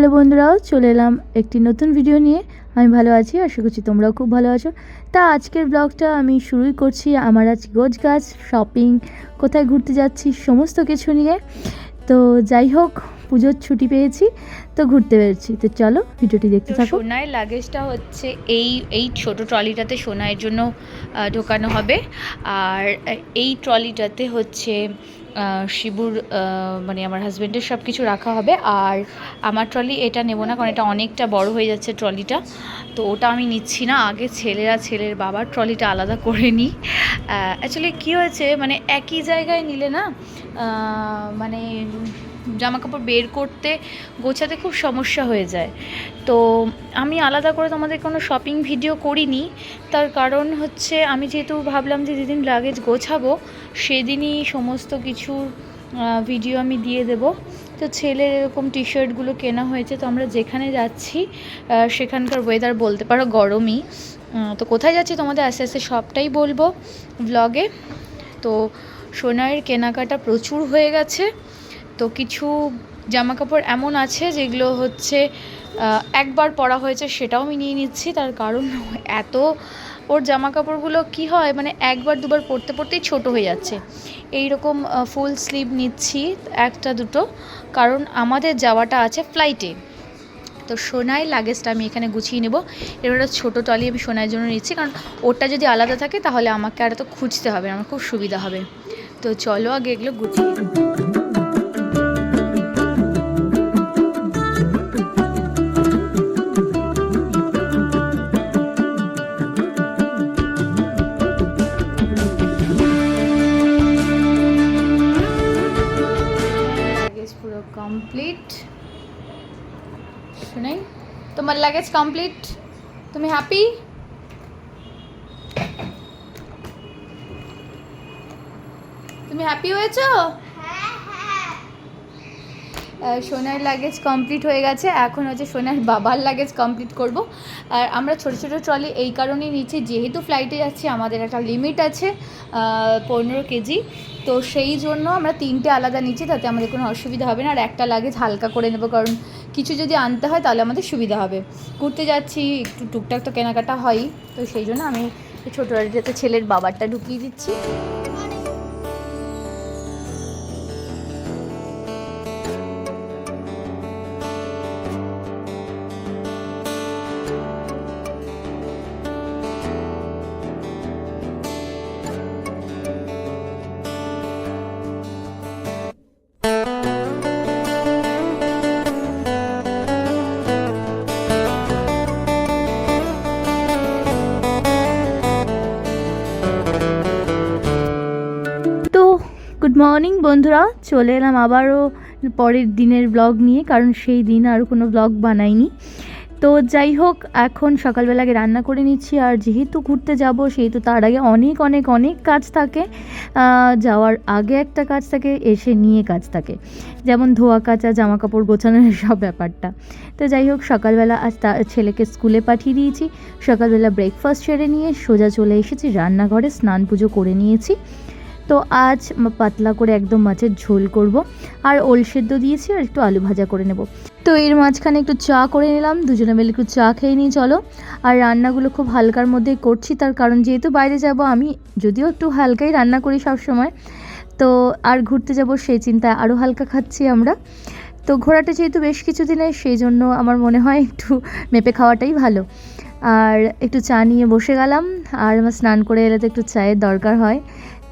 Hello বন্ধুরাও, চলে এলাম একটি নতুন ভিডিও নিয়ে। আমি ভালো আছি, আশা করছি তোমরাও খুব ভালো আছো। তা আজকের ব্লগটা আমি শুরুই করছি আমার আজ গোছগাছ, শপিং, কোথায় ঘুরতে যাচ্ছি সমস্ত কিছু নিয়ে। তো যাই হোক, পুজোর ছুটি পেয়েছি তো ঘুরতে পেরেছি। তো চলো ভিডিওটি দেখতে থাকো। সোনার লাগেজটা হচ্ছে এই ছোট ট্রলিটাতে সোনার জন্য ঢোকানো হবে, আর এই ট্রলিটাতে হচ্ছে শিবুর মানে আমার হাজব্যান্ডের সব কিছু রাখা হবে। আর আমার ট্রলি এটা নেব না, কারণ এটা অনেকটা বড় হয়ে যাচ্ছে ট্রলিটা, তো ওটা আমি নিচ্ছি না। আগে ছেলের বাবার ট্রলিটা আলাদা করে নিই। অ্যাকচুয়ালি কী হয়েছে, মানে একই জায়গায় নিলে না মানে জামা কাপড় বের করতে গোছাতে খুব সমস্যা হয়ে যায়। তো আমি আলাদা করে তোমাদের কোনো শপিং ভিডিও করিনি, তার কারণ হচ্ছে আমি যেহেতু ভাবলাম যে যেদিন লাগেজ গোছাবো সেদিনই সমস্ত কিছুর ভিডিও আমি দিয়ে দেব। তো ছেলের এরকম টি শার্টগুলো কেনা হয়েছে, তো আমরা যেখানে যাচ্ছি সেখানকার ওয়েদার বলতে পারো গরমই। তো কোথায় যাচ্ছি তোমাদের আস্তে আস্তে সবটাই বলবো ব্লগে। তো সোনার কেনাকাটা প্রচুর হয়ে গেছে। তো কিছু জামাকাপড় এমন আছে যেগুলো হচ্ছে একবার পরা হয়েছে, সেটাও আমি নিয়ে নিচ্ছি। তার কারণ এত ওর জামাকাপড়গুলো কি হয়, মানে একবার দুবার পরতে পরতেই ছোট হয়ে যাচ্ছে। এই রকম ফুল স্লিভ নিচ্ছি একটা দুটো, কারণ আমাদের যাওয়াটা আছে ফ্লাইটে। তো সোনাই লাগেজটা আমি এখানে গুছিয়ে নেব। এবার একটা ছোটো ট্রলি আমি সোনার জন্য নিচ্ছি, কারণ ওটা যদি আলাদা থাকে তাহলে আমাকে আর তো খুঁজতে হবে, আমার খুব সুবিধা হবে। তো চলো আগে এগুলো গুছিয়ে নিই। পুরো কমপ্লিট। শুনাই, তোমার লাগেজ কমপ্লিট? তুমি হ্যাপি? তুমি হ্যাপি হয়েছো? সোনার লাগেজ কমপ্লিট হয়ে গেছে, এখন হচ্ছে সোনার বাবার লাগেজ কমপ্লিট করব। আর আমরা ছোটো ছোটো ট্রলি এই কারণেই নিচ্ছি, যেহেতু ফ্লাইটে যাচ্ছি আমাদের একটা লিমিট আছে 15 কেজি। তো সেই জন্য আমরা 3টে আলাদা নিচ্ছি, তাতে আমাদের কোনো অসুবিধা হবে না। আর একটা লাগেজ হালকা করে নেবো, কারণ কিছু যদি আনতে হয় তাহলে আমাদের সুবিধা হবে। ঘুরতে যাচ্ছি, একটু টুকটাক তো কেনাকাটা হয়ই, তো সেই জন্য আমি ছোটো গাড়িটাতে ছেলের বাবারটা ঢুকিয়ে দিচ্ছি। গুড মর্নিং বন্ধুরা, চলে এলাম আবারও পরের দিনের ব্লগ নিয়ে, কারণ সেই দিন আর কোনো ব্লগ বানাইনি। তো যাই হোক, এখন সকালবেলা আগে রান্না করে নিচ্ছি। আর যেহেতু ঘুরতে যাব সেহেতু তার আগে অনেক অনেক অনেক কাজ থাকে। যাওয়ার আগে একটা কাজ থাকে, এসে নিয়ে কাজ থাকে, যেমন ধোয়া কাচা, জামা কাপড় গোছানোর সব ব্যাপারটা। তো যাই হোক, সকালবেলা আজ ছেলেকে স্কুলে পাঠিয়ে দিয়েছি। সকালবেলা ব্রেকফাস্ট সেরে নিয়ে সোজা চলে এসেছি রান্নাঘরে, স্নান পুজো করে নিয়েছি। তো আজ পাতলা করে একদম মাছের ঝোল করব, আর ওল সেদ্ধ দিয়েছি, আর একটু আলু ভাজা করে নেব। তো এর মাঝখানে একটু চা করে নিলাম, দুজনে মিলে একটু চা খেয়ে নিই চলো। আর রান্নাগুলো খুব হালকার মধ্যে করছি, তার কারণ যেহেতু বাইরে যাব, আমি যদিও একটু হালকাই রান্না করি সব সময়, তো আর ঘুরতে যাব সেই চিন্তায় আরও হালকা খাচ্ছি আমরা। তো ঘোরাটা যেহেতু বেশ কিছুদিনের, সেই জন্য আমার মনে হয় একটু মেপে খাওয়াটাই ভালো। আর একটু চা নিয়ে বসে গেলাম, আর আমার স্নান করে এলে তো একটু চায়ের দরকার হয়,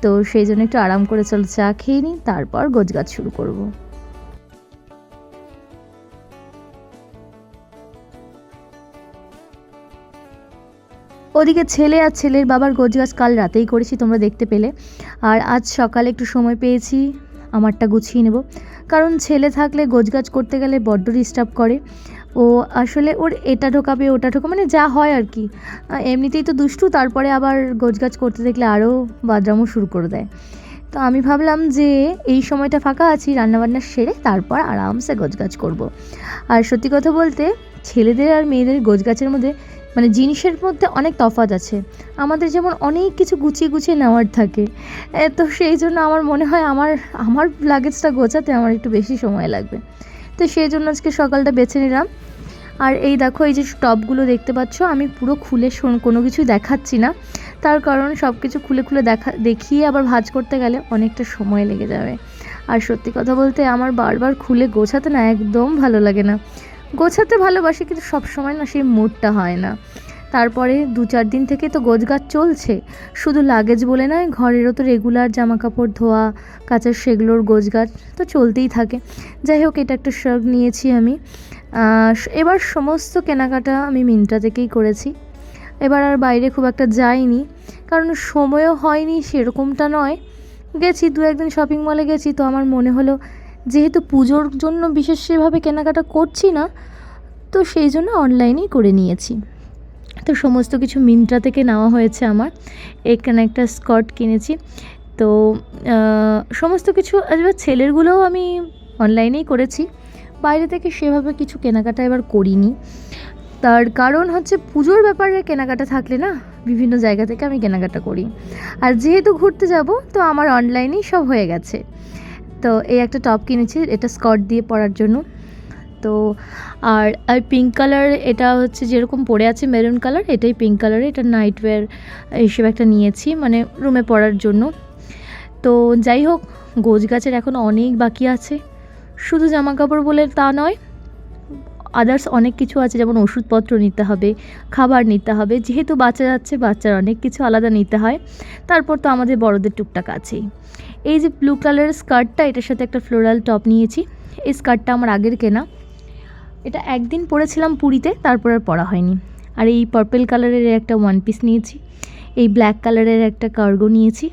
তো সেই জন্য একটু আরাম করে চলো চা খেয়ে নিই, তারপর গোছগাছ শুরু করব। ওদিকে ছেলে আর ছেলের বাবার গোছগাছ কাল রাতেই করেছি, তোমরা দেখতে পেলে। আর আজ সকালে একটু সময় পেয়েছি, আমারটা গুছিয়ে নেব, কারণ ছেলে থাকলে গোছগাছ করতে গেলে বড্ড ডিস্টার্ব করে। ও আসলে ওর এটা ঢোকাবে ওটা ঢোকা, মানে যা হয় আর কি। এমনিতেই তো দুষ্টু, তারপরে আবার গোছগাছ করতে দেখলে আরও বাদরামও শুরু করে দেয়। তো আমি ভাবলাম যে এই সময়টা ফাঁকা আছি, রান্নাবান্না সেরে তারপর আরামসে গোছগাছ করব। আর সত্যি কথা বলতে, ছেলেদের আর মেয়েদের গোছগাছের মধ্যে মানে জিনিসের মধ্যে অনেক তফাৎ আছে। আমাদের যেমন অনেক কিছু গুছিয়ে গুছিয়ে নেওয়ার থাকে, তো সেই জন্য আমার মনে হয় আমার লাগেজটা গোছাতে আমার একটু বেশি সময় লাগবে। তো সেই জন্য আজকে সকালটা বেছে নিলাম। আর এই দেখো এই যে টপগুলো দেখতে পাচ্ছ, আমি পুরো খুলে কোনো কিছু দেখাচ্ছি না, তার কারণ সব কিছু খুলে খুলে দেখিয়ে আবার ভাঁজ করতে গেলে অনেকটা সময় লেগে যাবে। আর সত্যি কথা বলতে আমার বারবার খুলে গোছাতে না একদম ভালো লাগে না। গোছাতে ভালোবাসি কিন্তু সব সময় না সেই মুডটা হয় না। তারপরে 2-4 দিন থেকে তো গোছগাছ চলছে, শুধু লাগেজ বলে নয়, ঘরেরও তো রেগুলার জামা কাপড় ধোয়া কাচা সেগুলোর গোছগাছ তো চলতেই থাকে। যাই হোক, এটা একটা শখ নিয়েছি আমি। এবার সমস্ত কেনাকাটা আমি মিন্ত্রা থেকেই করেছি। এবার আর বাইরে খুব একটা যাইনি, কারণ সময়ও হয়নি সেরকমটা নয়। গেছি 2-1 দিন শপিং মলে গেছি, তো আমার মনে হলো যেহেতু পুজোর জন্য বিশেষ সেভাবে কেনাকাটা করছি না, তো সেই জন্য অনলাইনেই করে নিয়েছি। তো সমস্ত কিছু মিন্ত্রা থেকে নেওয়া হয়েছে আমার। এখানে একটা স্কার্ট কিনেছি, তো সমস্ত কিছু এবার ছেলেরগুলোও আমি অনলাইনেই করেছি, বাইরে থেকে সেভাবে কিছু কেনাকাটা এবার করিনি। তার কারণ হচ্ছে পুজোর ব্যাপারে কেনাকাটা থাকলে না বিভিন্ন জায়গা থেকে আমি কেনাকাটা করি, আর যেহেতু ঘুরতে যাব তো আমার অনলাইনেই সব হয়ে গেছে। তো এই একটা টপ কিনেছি, এটা স্কার্ট দিয়ে পরার জন্য। তো আর পিঙ্ক কালার, এটা হচ্ছে যেরকম পরে আছে মেরুন কালার, এটাই পিঙ্ক কালারে, এটা নাইট ওয়্যার হিসেবে একটা নিয়েছি, মানে রুমে পরার জন্য। তো যাই হোক, গোছগাছের এখনও অনেক বাকি আছে, শুধু জামা কাপড় বলে তা নয়, আদার্স অনেক কিছু আছে, যেমন ওষুধপত্র নিতে হবে, খাবার নিতে হবে, যেহেতু বাচ্চা যাচ্ছে বাচ্চার অনেক কিছু আলাদা নিতে হয়। তারপর তো আমাদের বড়দের টুকটাক আছেই। এই যে ব্লু কালারের স্কার্টটা, এটার সাথে একটা ফ্লোরাল টপ নিয়েছি। এই স্কার্টটা আমার আগের কেনা, এটা একদিন পরেছিলাম পুরীতে, তারপর আর পরা হয়নি। আর এই পার্পল কালারের একটা ওয়ান পিস নিয়েছি, এই ব্ল্যাক কালারের একটা কার্গো নিয়েছি।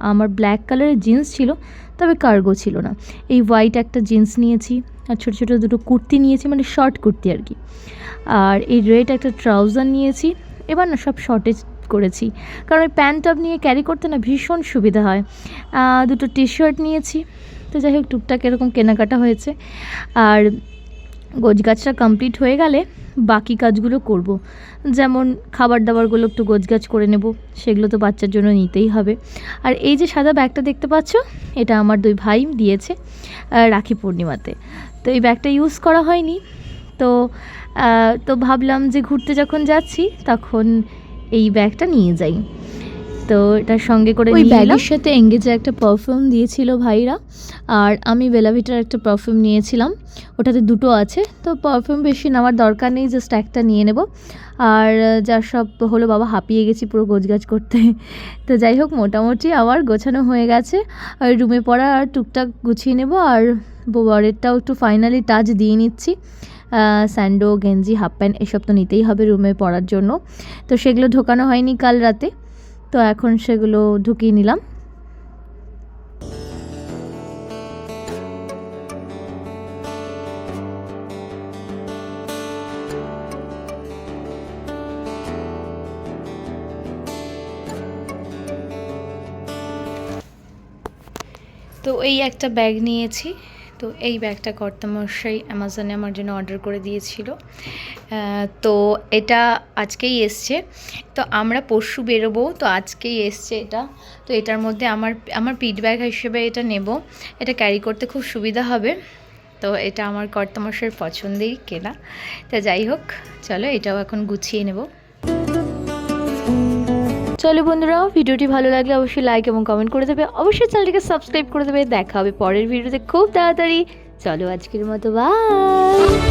আমার ব্ল্যাক কালারের জিন্স ছিল, তবে কার্গো ছিল না। এই হোয়াইট একটা জিন্স নিয়েছি, আর ছোটো ছোটো দুটো কুর্তি নিয়েছি, মানে শর্ট কুর্তি আর কি। আর এই রেড একটা ট্রাউজার নিয়েছি। এবার না সব শর্টেজ করেছি, কারণ ওই প্যান্ট টপ নিয়ে ক্যারি করতে না ভীষণ সুবিধা হয়। দুটো টি শার্ট নিয়েছি। তো যাই হোক, টুকটাক এরকম কেনাকাটা হয়েছে। আর গোছগাছটা কমপ্লিট হয়ে গেলে বাকি কাজগুলো করব, যেমন খাবার দাবারগুলো একটু গোছগাছ করে নেব, সেগুলো তো বাচ্চার জন্য নিতেই হবে। আর এই যে সাদা ব্যাগটা দেখতে পাচ্ছ, এটা আমার 2 ভাই দিয়েছে রাখি পূর্ণিমাতে। তো এই ব্যাগটা ইউজ করা হয়নি, তো ভাবলাম যে ঘুরতে যখন যাচ্ছি তখন এই ব্যাগটা নিয়ে যাই। তো এটার সঙ্গে করে ওই ব্যাগের সাথে এঙ্গেজে একটা পারফিউম দিয়েছিল ভাইরা, আর আমি বেলাভিটার একটা পারফিউম নিয়েছিলাম, ওটাতে 2টো আছে। তো পারফিউম বেশি নেওয়ার দরকার নেই, জাস্ট একটা নিয়ে নেব। আর যা সব হলো বাবা, হাঁপিয়ে গেছি পুরো গোছগাছ করতে। তো যাই হোক, মোটামুটি আমার গোছানো হয়ে গেছে। আর রুমে পড়া আর টুকটাক গুছিয়ে নেব, আর বরেরটাও একটু ফাইনালি টাচ দিয়ে নিচ্ছি। স্যান্ডো, গেঞ্জি, হাফ প্যান্ট এসব তো নিতেই হবে রুমে পড়ার জন্য। তো সেগুলো ঢোকানো হয়নি কাল রাতে, তো এখন সেগুলো ঢুকিয়ে নিলাম। তো এই একটা ব্যাগ নিয়েছি। তো এই ব্যাগটা কর্তামশাই অ্যামাজনে আমার জন্য অর্ডার করে দিয়েছিল। তো এটা আজকেই এসছে, তো আমরা পরশু বেরোবো, তো আজকেই এসছে এটা। তো এটার মধ্যে আমার পিট ব্যাগ হিসেবে এটা নেব, এটা ক্যারি করতে খুব সুবিধা হবে। তো এটা আমার কর্তামশাইয়ের পছন্দেই কেনা। তো যাই হোক, চলো এটাও এখন গুছিয়ে নেব। চলো বন্ধুরা, ভিডিওটি ভালো লাগলে অবশ্যই লাইক এবং কমেন্ট করে দেবে, অবশ্যই চ্যানেলটিকে সাবস্ক্রাইব করে দেবে। দেখা হবে পরের ভিডিওতে খুব তাড়াতাড়ি। চলো আজকের মতো বাই।